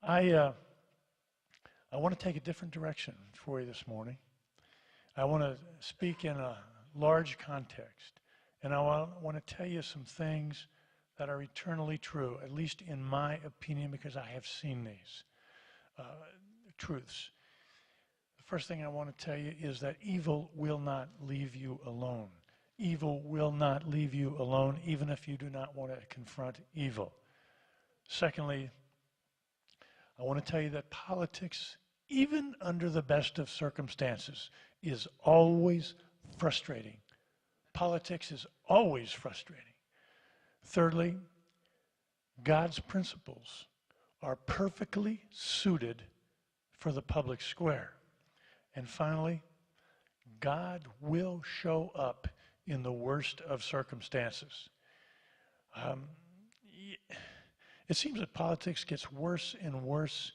I want to take a different direction for you this morning. I want to speak in a large context, and I want to tell you some things that are eternally true, at least in my opinion, because I have seen these truths. The first thing I want to tell you is that evil will not leave you alone. Evil will not leave you alone, even if you do not want to confront evil. Secondly, I want to tell you that politics, even under the best of circumstances, is always frustrating. Politics is always frustrating. Thirdly, God's principles are perfectly suited for the public square. And finally, God will show up in the worst of circumstances. It seems that politics gets worse and worse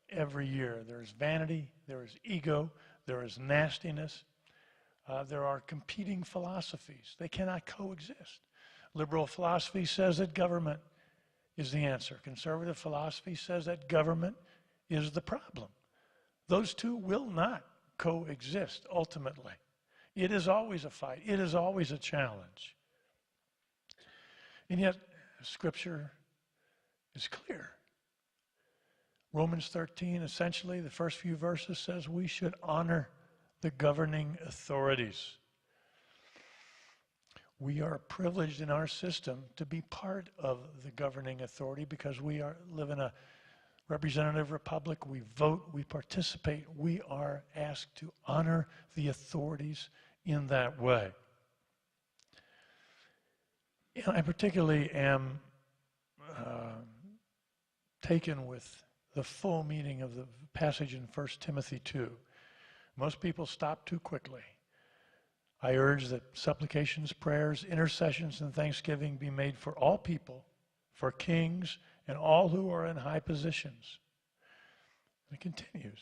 every year. There's vanity, there is ego, there is nastiness. There are competing philosophies. They cannot coexist. Liberal philosophy says that government is the answer. Conservative philosophy says that government is the problem. Those two will not coexist ultimately. It is always a fight. It is always a challenge. And yet, Scripture is clear. Romans 13, essentially, the first few verses says we should honor the governing authorities. We are privileged in our system to be part of the governing authority because we live in a representative republic. We vote, we participate. We are asked to honor the authorities in that way. I particularly am taken with the full meaning of the passage in 1 Timothy 2. Most people stop too quickly. I urge that supplications, prayers, intercessions, and thanksgiving be made for all people, for kings, and all who are in high positions. It continues,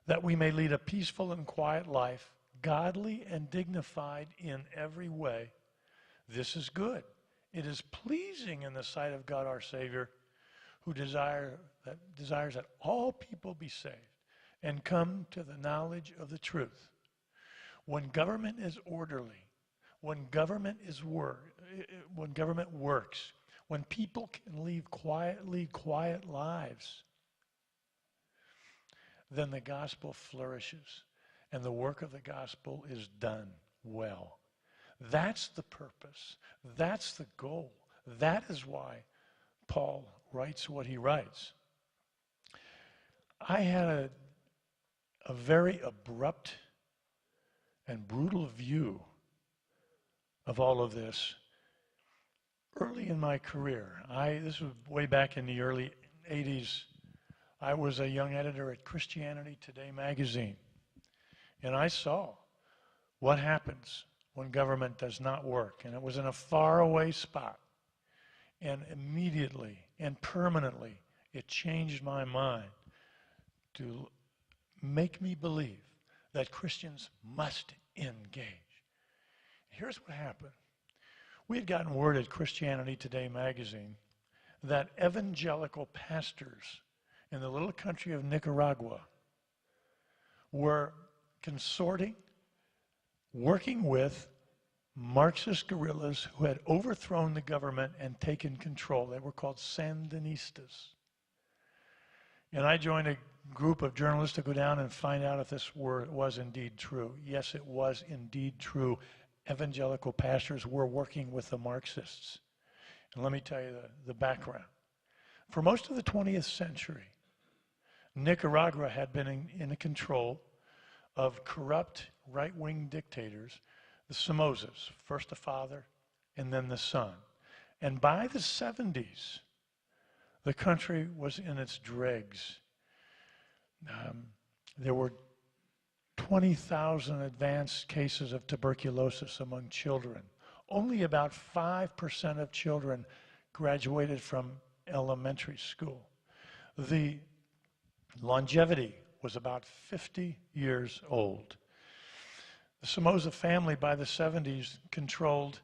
that we may lead a peaceful and quiet life, godly and dignified in every way. This is good. It is pleasing in the sight of God our Savior, who desires that all people be saved and come to the knowledge of the truth. When government is orderly, when government works, when people can lead quiet lives, then the gospel flourishes and the work of the gospel is done well. That's the purpose. That's the goal. That is why Paul writes what he writes. I had a very abrupt and brutal view of all of this early in my career. This was way back in the early 80s. I was a young editor at Christianity Today magazine, and I saw what happens when government does not work, and it was in a faraway spot, and immediately and permanently it changed my mind to make me believe that Christians must engage. Here's what happened. We had gotten word at Christianity Today magazine that evangelical pastors in the little country of Nicaragua were consorting, working with Marxist guerrillas who had overthrown the government and taken control. They were called Sandinistas. And I joined a group of journalists to go down and find out if this was indeed true. Yes, it was indeed true. Evangelical pastors were working with the Marxists. And let me tell you the background. For most of the 20th century, Nicaragua had been in the control of corrupt right-wing dictators, the Somozas, first the father and then the son. And by the 70s, the country was in its dregs. There were 20,000 advanced cases of tuberculosis among children. Only about 5% of children graduated from elementary school. The longevity was about 50 years old. The Somoza family by the 70s controlled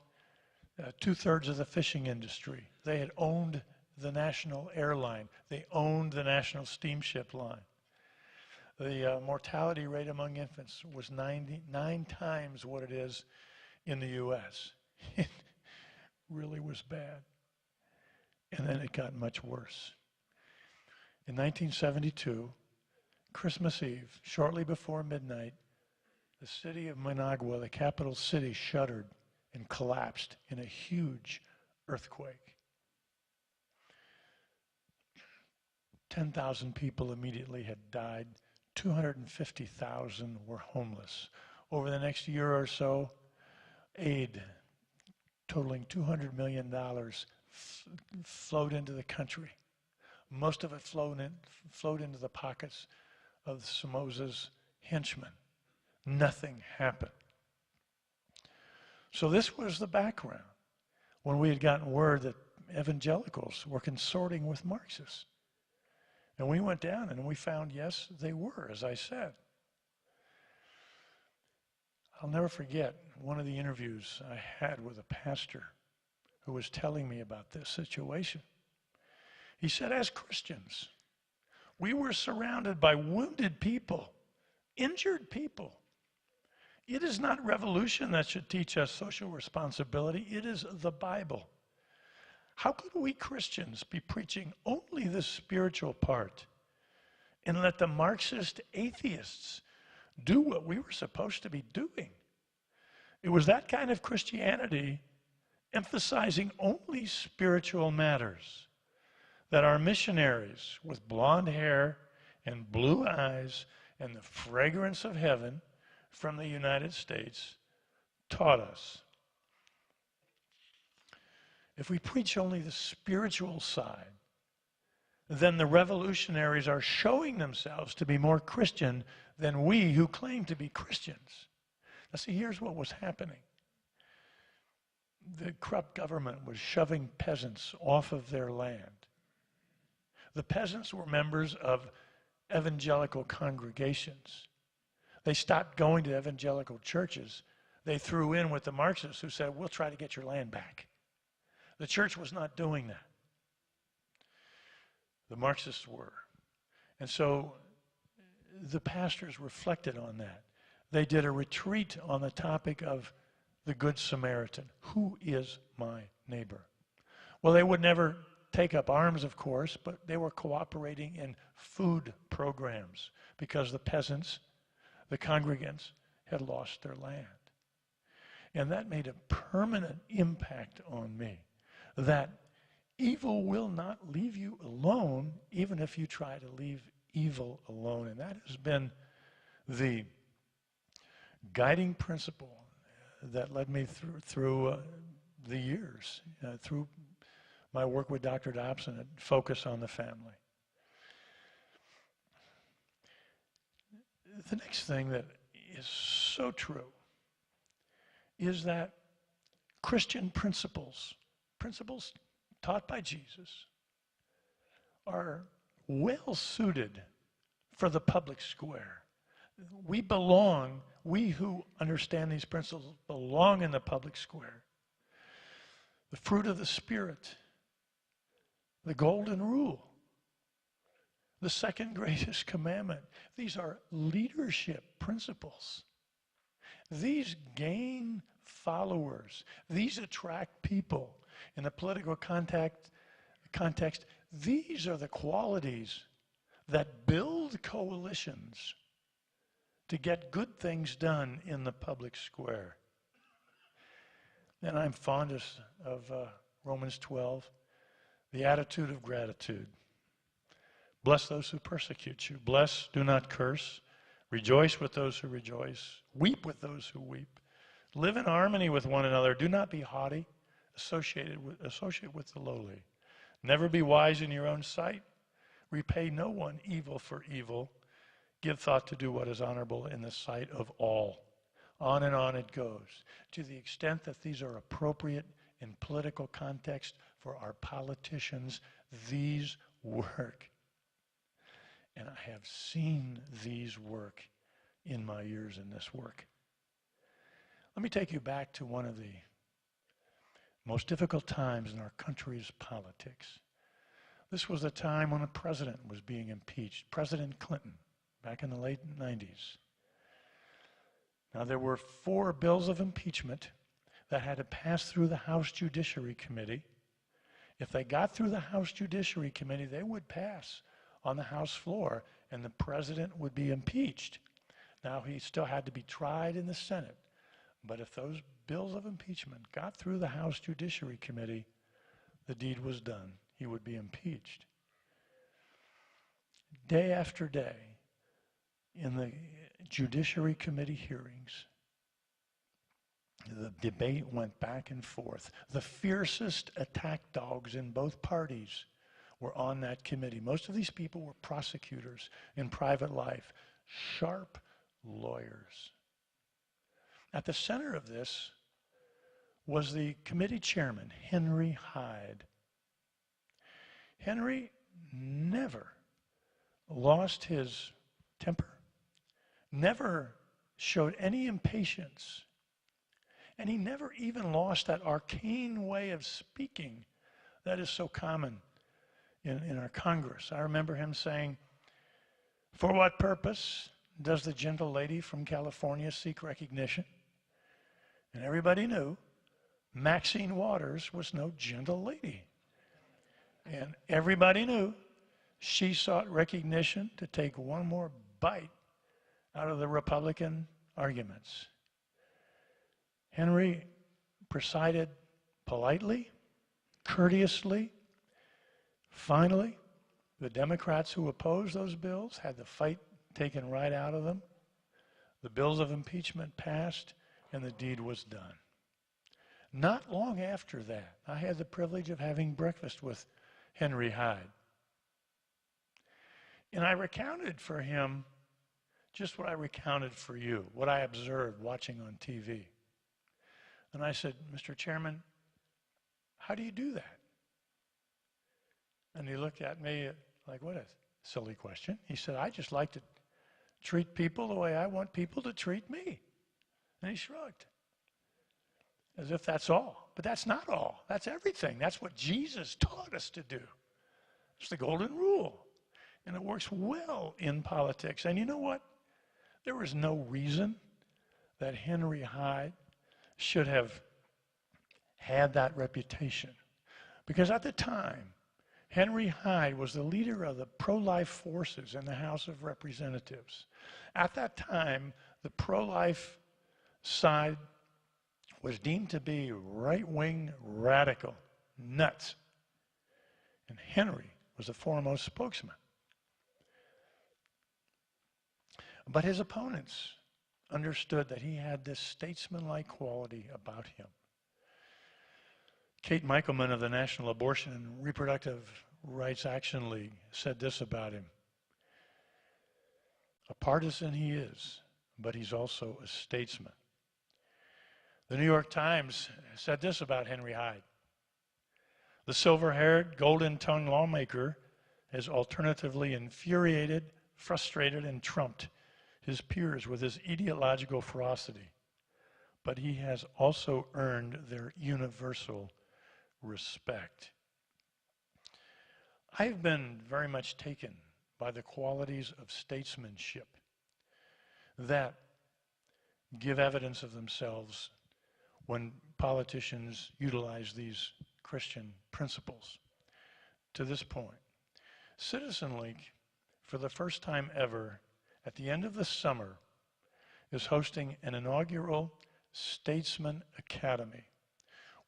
2/3 of the fishing industry. They had owned the national airline. They owned the national steamship line. The mortality rate among infants was 99 times what it is in the U.S. It really was bad. And then it got much worse. In 1972, Christmas Eve, shortly before midnight, the city of Managua, the capital city, shuddered and collapsed in a huge earthquake. 10,000 people immediately had died. 250,000 were homeless. Over the next year or so, aid totaling $200 million flowed into the country. Most of it flowed into the pockets of Somoza's henchmen. Nothing happened. So this was the background when we had gotten word that evangelicals were consorting with Marxists. And we went down and we found, yes, they were, as I said. I'll never forget one of the interviews I had with a pastor who was telling me about this situation. He said, as Christians, we were surrounded by wounded people, injured people. It is not revolution that should teach us social responsibility. It is the Bible. How could we Christians be preaching only the spiritual part and let the Marxist atheists do what we were supposed to be doing? It was that kind of Christianity, emphasizing only spiritual matters, that our missionaries with blonde hair and blue eyes and the fragrance of heaven from the United States taught us. If we preach only the spiritual side, then the revolutionaries are showing themselves to be more Christian than we who claim to be Christians. Now see, here's what was happening. The corrupt government was shoving peasants off of their land. The peasants were members of evangelical congregations. They stopped going to evangelical churches. They threw in with the Marxists who said, we'll try to get your land back. The church was not doing that. The Marxists were. And so the pastors reflected on that. They did a retreat on the topic of the Good Samaritan. Who is my neighbor? Well, they would never take up arms, of course, but they were cooperating in food programs because the peasants, the congregants, had lost their land. And that made a permanent impact on me, that evil will not leave you alone even if you try to leave evil alone. And that has been the guiding principle that led me through the years, through my work with Dr. Dobson at Focus on the Family. The next thing that is so true is that Christian principles taught by Jesus, are well suited for the public square. We who understand these principles belong in the public square. The fruit of the Spirit, the golden rule, the second greatest commandment. These are leadership principles. These gain followers. These attract people. In the political context, these are the qualities that build coalitions to get good things done in the public square. And I'm fondest of Romans 12, the attitude of gratitude. Bless those who persecute you. Bless, do not curse. Rejoice with those who rejoice. Weep with those who weep. Live in harmony with one another. Do not be haughty. Associate with the lowly. Never be wise in your own sight. Repay no one evil for evil. Give thought to do what is honorable in the sight of all. On and on it goes. To the extent that these are appropriate in political context for our politicians, these work. And I have seen these work in my years in this work. Let me take you back to one of the most difficult times in our country's politics. This was the time when a president was being impeached, President Clinton, back in the late 90s. Now, there were 4 bills of impeachment that had to pass through the House Judiciary Committee. If they got through the House Judiciary Committee, they would pass on the House floor, and the president would be impeached. Now, he still had to be tried in the Senate, but if those bills of impeachment got through the House Judiciary Committee, the deed was done. He would be impeached. Day after day, in the Judiciary Committee hearings, the debate went back and forth. The fiercest attack dogs in both parties were on that committee. Most of these people were prosecutors in private life, sharp lawyers. At the center of this was the committee chairman, Henry Hyde. Henry never lost his temper, never showed any impatience, and he never even lost that arcane way of speaking that is so common in our Congress. I remember him saying, "For what purpose does the gentle lady from California seek recognition?" And everybody knew Maxine Waters was no gentle lady. And everybody knew she sought recognition to take one more bite out of the Republican arguments. Henry presided politely, courteously. Finally, the Democrats who opposed those bills had the fight taken right out of them. The bills of impeachment passed, and the deed was done. Not long after that, I had the privilege of having breakfast with Henry Hyde. And I recounted for him just what I recounted for you, what I observed watching on TV. And I said, "Mr. Chairman, how do you do that?" And he looked at me like, "What a silly question." He said, "I just like to treat people the way I want people to treat me." And he shrugged, as if that's all. But that's not all. That's everything. That's what Jesus taught us to do. It's the golden rule. And it works well in politics. And you know what? There was no reason that Henry Hyde should have had that reputation. Because at the time, Henry Hyde was the leader of the pro-life forces in the House of Representatives. At that time, the pro-life side was deemed to be right-wing radical, nuts. And Henry was the foremost spokesman. But his opponents understood that he had this statesman-like quality about him. Kate Michelman of the National Abortion and Reproductive Rights Action League said this about him: "A partisan he is, but he's also a statesman." The New York Times said this about Henry Hyde: "The silver-haired, golden-tongued lawmaker has alternatively infuriated, frustrated, and trumped his peers with his ideological ferocity, but he has also earned their universal respect." I've been very much taken by the qualities of statesmanship that give evidence of themselves when politicians utilize these Christian principles. To this point, CitizenLink, for the first time ever, at the end of the summer, is hosting an inaugural Statesman Academy.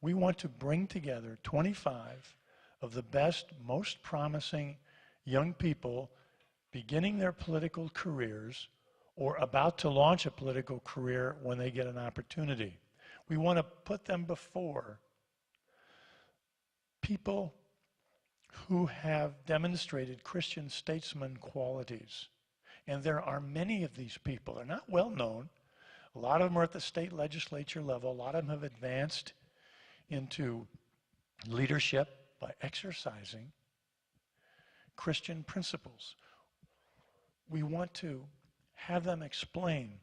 We want to bring together 25 of the best, most promising young people beginning their political careers or about to launch a political career when they get an opportunity. We want to put them before people who have demonstrated Christian statesman qualities. And there are many of these people. They're not well known. A lot of them are at the state legislature level. A lot of them have advanced into leadership by exercising Christian principles. We want to have them explain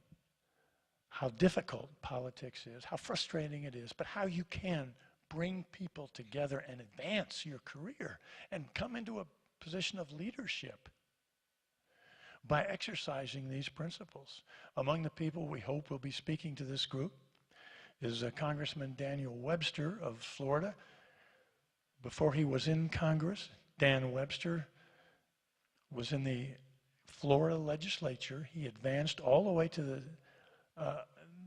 how difficult politics is, how frustrating it is, but how you can bring people together and advance your career and come into a position of leadership by exercising these principles. Among the people we hope will be speaking to this group is Congressman Daniel Webster of Florida. Before he was in Congress, Dan Webster was in the Florida legislature. He advanced all the way to the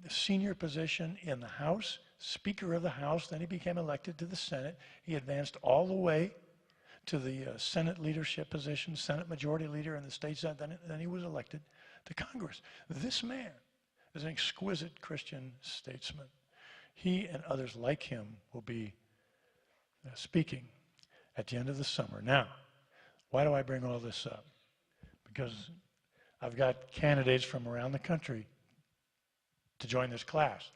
senior position in the House, Speaker of the House. Then he became elected to the Senate. He advanced all the way to the Senate leadership position, Senate Majority Leader in the state Senate. Then he was elected to Congress. This man is an exquisite Christian statesman. He and others like him will be speaking at the end of the summer. Now, why do I bring all this up? Because I've got candidates from around the country to join this class.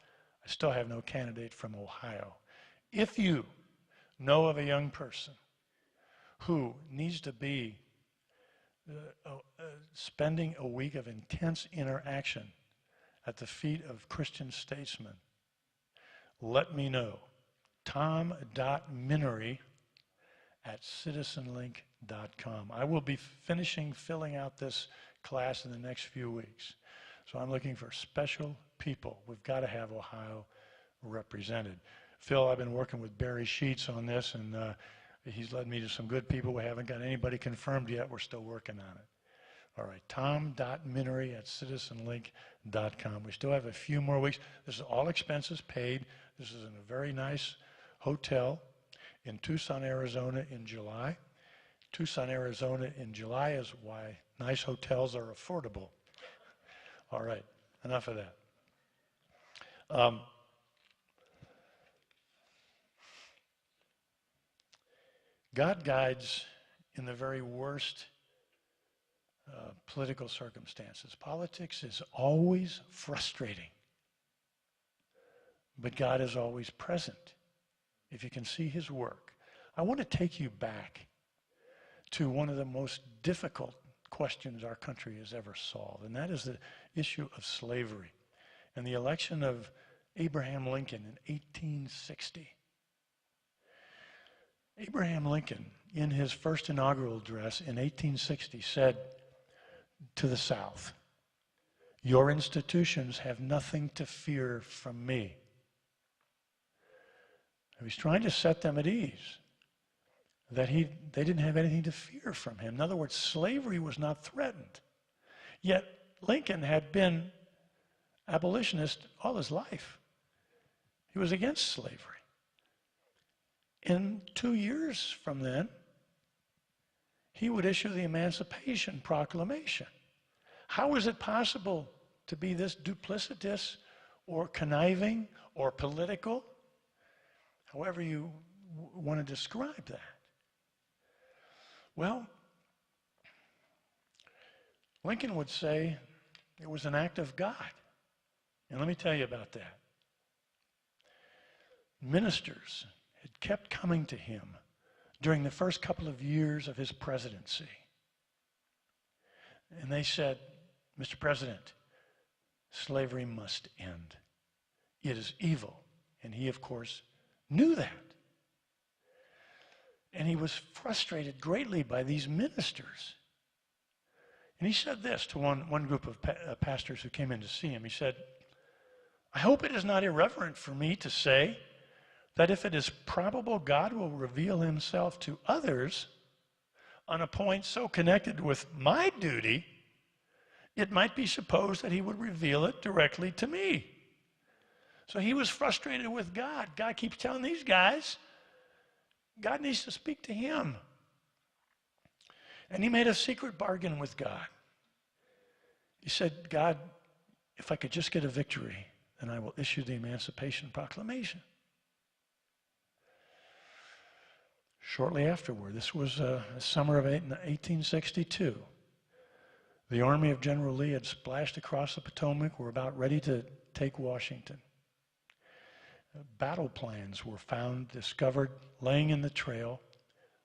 I still have no candidate from Ohio. If you know of a young person who needs to be spending a week of intense interaction at the feet of Christian statesmen, let me know. tom.minnery@citizenlink.com. I will be finishing filling out this class in the next few weeks. So I'm looking for special people. We've got to have Ohio represented. Phil, I've been working with Barry Sheets on this, and he's led me to some good people. We haven't got anybody confirmed yet. We're still working on it. All right, tom.minnery@citizenlink.com. We still have a few more weeks. This is all expenses paid. This is in a very nice hotel in Tucson, Arizona in July. Tucson, Arizona in July is why nice hotels are affordable. All right, enough of that. God guides in the very worst political circumstances. Politics is always frustrating, but God is always present. If you can see his work. I want to take you back to one of the most difficult questions our country has ever solved, and that is the issue of slavery and the election of Abraham Lincoln in 1860. Abraham Lincoln, in his first inaugural address in 1860, said to the South, "Your institutions have nothing to fear from me." He was trying to set them at ease, that they didn't have anything to fear from him. In other words, slavery was not threatened. Yet Lincoln had been abolitionist all his life. He was against slavery. In 2 years from then, he would issue the Emancipation Proclamation. How is it possible to be this duplicitous or conniving or political? However you want to describe that. Well, Lincoln would say it was an act of God. And let me tell you about that. Ministers had kept coming to him during the first couple of years of his presidency. And they said, "Mr. President, slavery must end. It is evil." And he, of course, knew that. And he was frustrated greatly by these ministers. And he said this to one group of pastors who came in to see him. He said, "I hope it is not irreverent for me to say that if it is probable God will reveal himself to others on a point so connected with my duty, it might be supposed that he would reveal it directly to me." So he was frustrated with God. God keeps telling these guys, God needs to speak to him. And he made a secret bargain with God. He said, "God, if I could just get a victory, then I will issue the Emancipation Proclamation." Shortly afterward, this was the summer of 1862, the army of General Lee had splashed across the Potomac, were about ready to take Washington. Battle plans were found, discovered, laying in the trail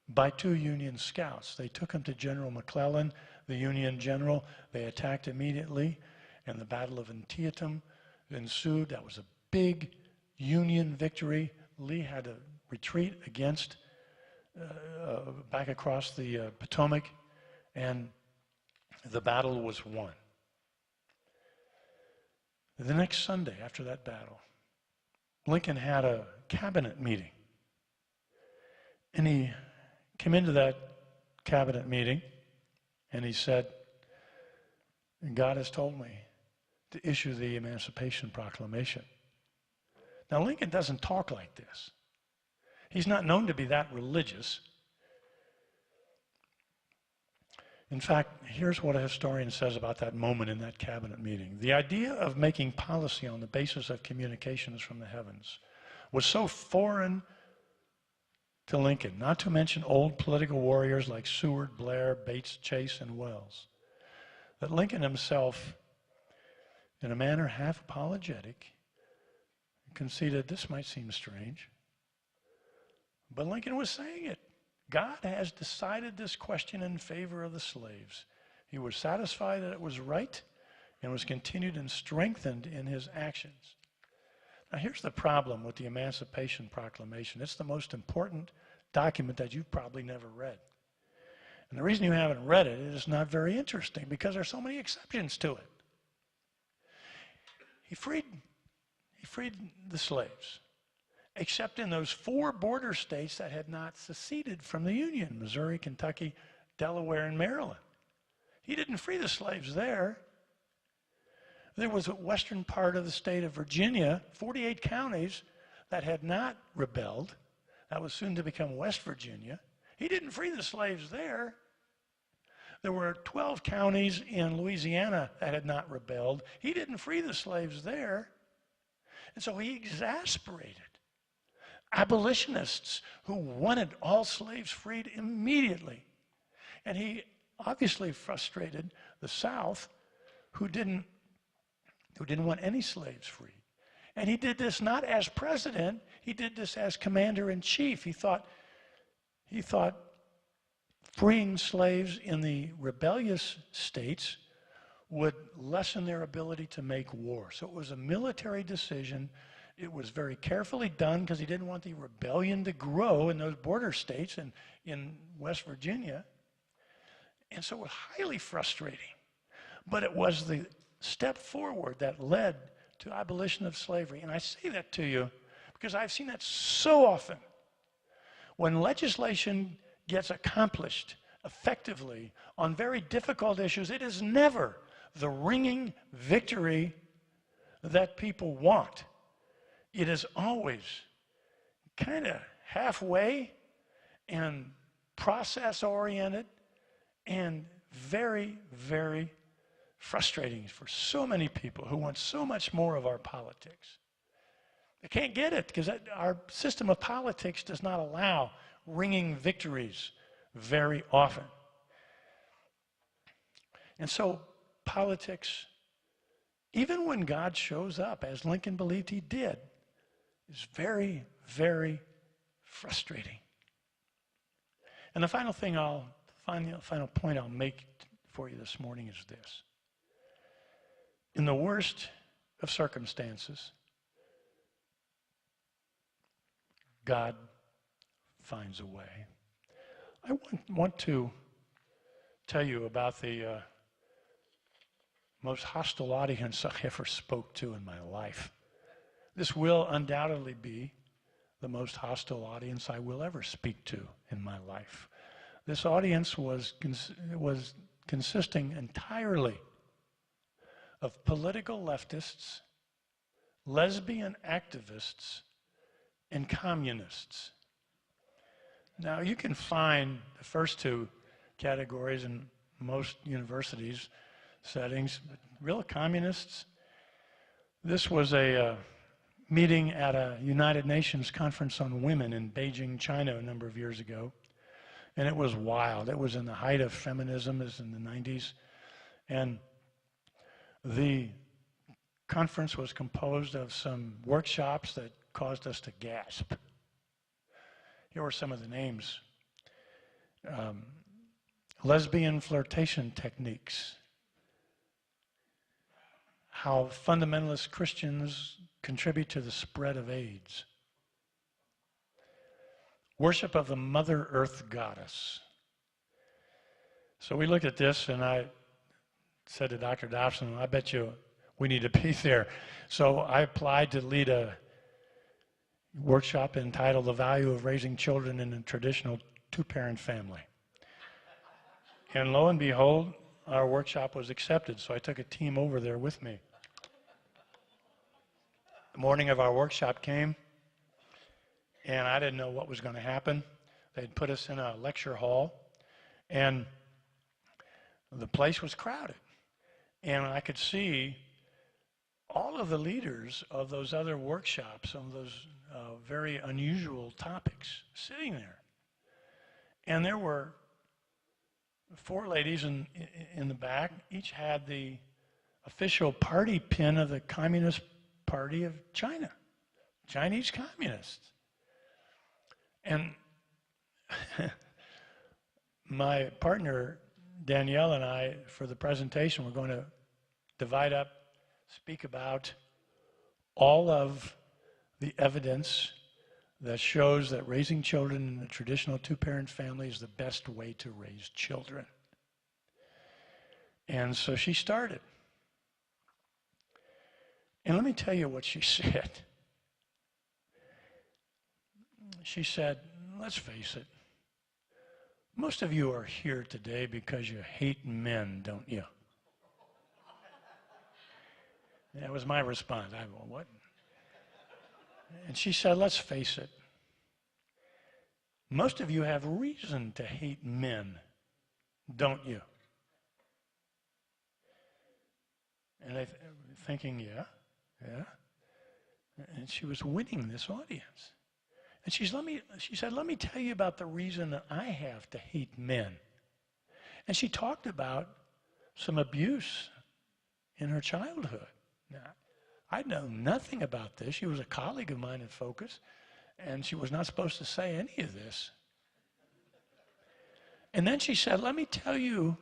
by 2 Union scouts. They took them to General McClellan, the Union general. They attacked immediately, and the Battle of Antietam ensued. That was a big Union victory. Lee had to retreat against, back across the Potomac, and the battle was won. The next Sunday after that battle, Lincoln had a cabinet meeting. And he came into that cabinet meeting and he said, God has told me to issue the Emancipation Proclamation. Now, Lincoln doesn't talk like this. He's not known to be that religious. In fact, here's what a historian says about that moment in that cabinet meeting. The idea of making policy on the basis of communications from the heavens was so foreign to Lincoln, not to mention old political warriors like Seward, Blair, Bates, Chase, and Wells, that Lincoln himself, in a manner half apologetic, conceded this might seem strange. But Lincoln was saying it. God has decided this question in favor of the slaves. He was satisfied that it was right and was continued and strengthened in his actions. Now here's the problem with the Emancipation Proclamation. It's the most important document that you've probably never read. And the reason you haven't read it is it's not very interesting because there's so many exceptions to it. He freed the slaves, except in those 4 border states that had not seceded from the Union: Missouri, Kentucky, Delaware, and Maryland. He didn't free the slaves there. There was a western part of the state of Virginia, 48 counties, that had not rebelled. That was soon to become West Virginia. He didn't free the slaves there. There were 12 counties in Louisiana that had not rebelled. He didn't free the slaves there. And so he exasperated abolitionists who wanted all slaves freed immediately. And he obviously frustrated the South, who didn't want any slaves freed. And he did this not as president, he did this as commander-in-chief. He thought freeing slaves in the rebellious states would lessen their ability to make war. So it was a military decision. It was very carefully done because he didn't want the rebellion to grow in those border states and in West Virginia. And so it was highly frustrating. But it was the step forward that led to abolition of slavery. And I say that to you because I've seen that so often. When legislation gets accomplished effectively on very difficult issues, it is never the ringing victory that people want. It is always kind of halfway and process-oriented and very, very frustrating for so many people who want so much more of our politics. They can't get it because our system of politics does not allow ringing victories very often. And so politics, even when God shows up, as Lincoln believed he did, is very, very frustrating. And the final point I'll make for you this morning is this. In the worst of circumstances, God finds a way. I want to tell you about the most hostile audience I ever spoke to in my life. This will undoubtedly be the most hostile audience I will ever speak to in my life. This audience was consisting entirely of political leftists, lesbian activists, and communists. Now, you can find the first 2 categories in most universities settings, but real communists. This was a meeting at a United Nations conference on women in Beijing, China, a number of years ago. And it was wild. It was in the height of feminism, it was in the 90s. And the conference was composed of some workshops that caused us to gasp. Here were some of the names. Lesbian flirtation techniques. How fundamentalist Christians contribute to the spread of AIDS. worship of the Mother Earth Goddess. So we looked at this, and I said to Dr. Dobson, I bet you we need to be there. So I applied to lead a workshop entitled The Value of Raising Children in a Traditional Two-Parent Family. And lo and behold, our workshop was accepted, so I took a team over there with me. The morning of our workshop came, and I didn't know what was going to happen. They'd put us in a lecture hall, and the place was crowded. And I could see all of the leaders of those other workshops, some of those very unusual topics, sitting there. And there were 4 ladies in the back. Each had the official party pin of the Communist Party of China, Chinese communists. And my partner, Danielle, and I, for the presentation, we're going to divide up, speak about all of the evidence that shows that raising children in a traditional two-parent family is the best way to raise children. And so she started. And let me tell you what she said. She said, let's face it, most of you are here today because you hate men, don't you? That was my response. I went, what? And she said, let's face it, most of you have reason to hate men, don't you? And I thinking, yeah. And she was winning this audience. And she said, let me tell you about the reason that I have to hate men. And she talked about some abuse in her childhood. Now, I know nothing about this. She was a colleague of mine at Focus, and she was not supposed to say any of this. And then she said, let me tell you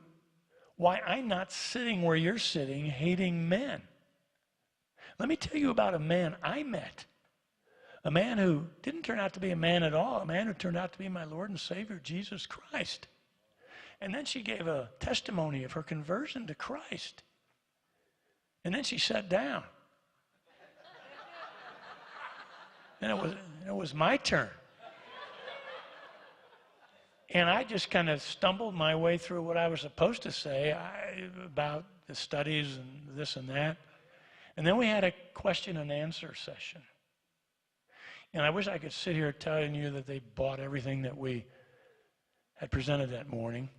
why I'm not sitting where you're sitting hating men. Let me tell you about a man I met. A man who didn't turn out to be a man at all, a man who turned out to be my Lord and Savior, Jesus Christ. And then she gave a testimony of her conversion to Christ. And then she sat down. And it was my turn. And I just kind of stumbled my way through what I was supposed to say about the studies and this and that. And then we had a question and answer session. And I wish I could sit here telling you that they bought everything that we had presented that morning.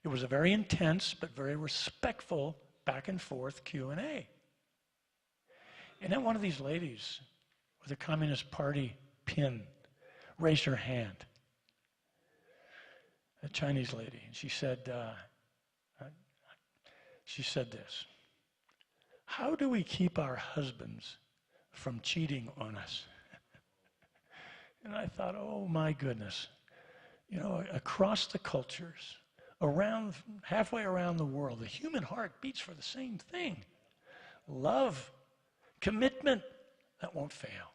It was a very intense but very respectful back and forth Q&A. And then one of these ladies with a Communist Party pin raised her hand. A Chinese lady. And she said this: how do we keep our husbands from cheating on us? And I thought, oh my goodness, you know, across the cultures, halfway around the world, the human heart beats for the same thing. Love, commitment, that won't fail.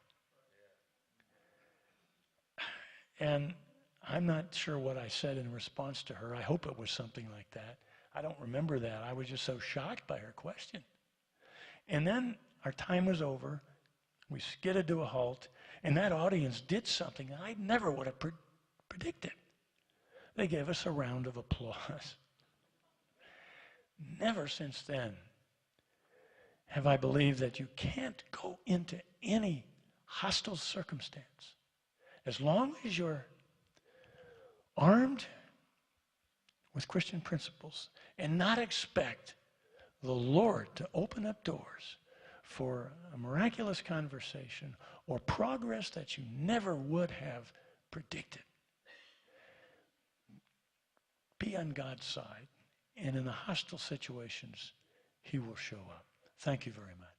And I'm not sure what I said in response to her. I hope it was something like that. I don't remember that. I was just so shocked by her question. And then our time was over. We skidded to a halt. And that audience did something I never would have predicted. They gave us a round of applause. Never since then have I believed that you can't go into any hostile circumstance as long as you're armed with Christian principles and not expect the Lord to open up doors for a miraculous conversation or progress that you never would have predicted. Be on God's side, and in the hostile situations, He will show up. Thank you very much.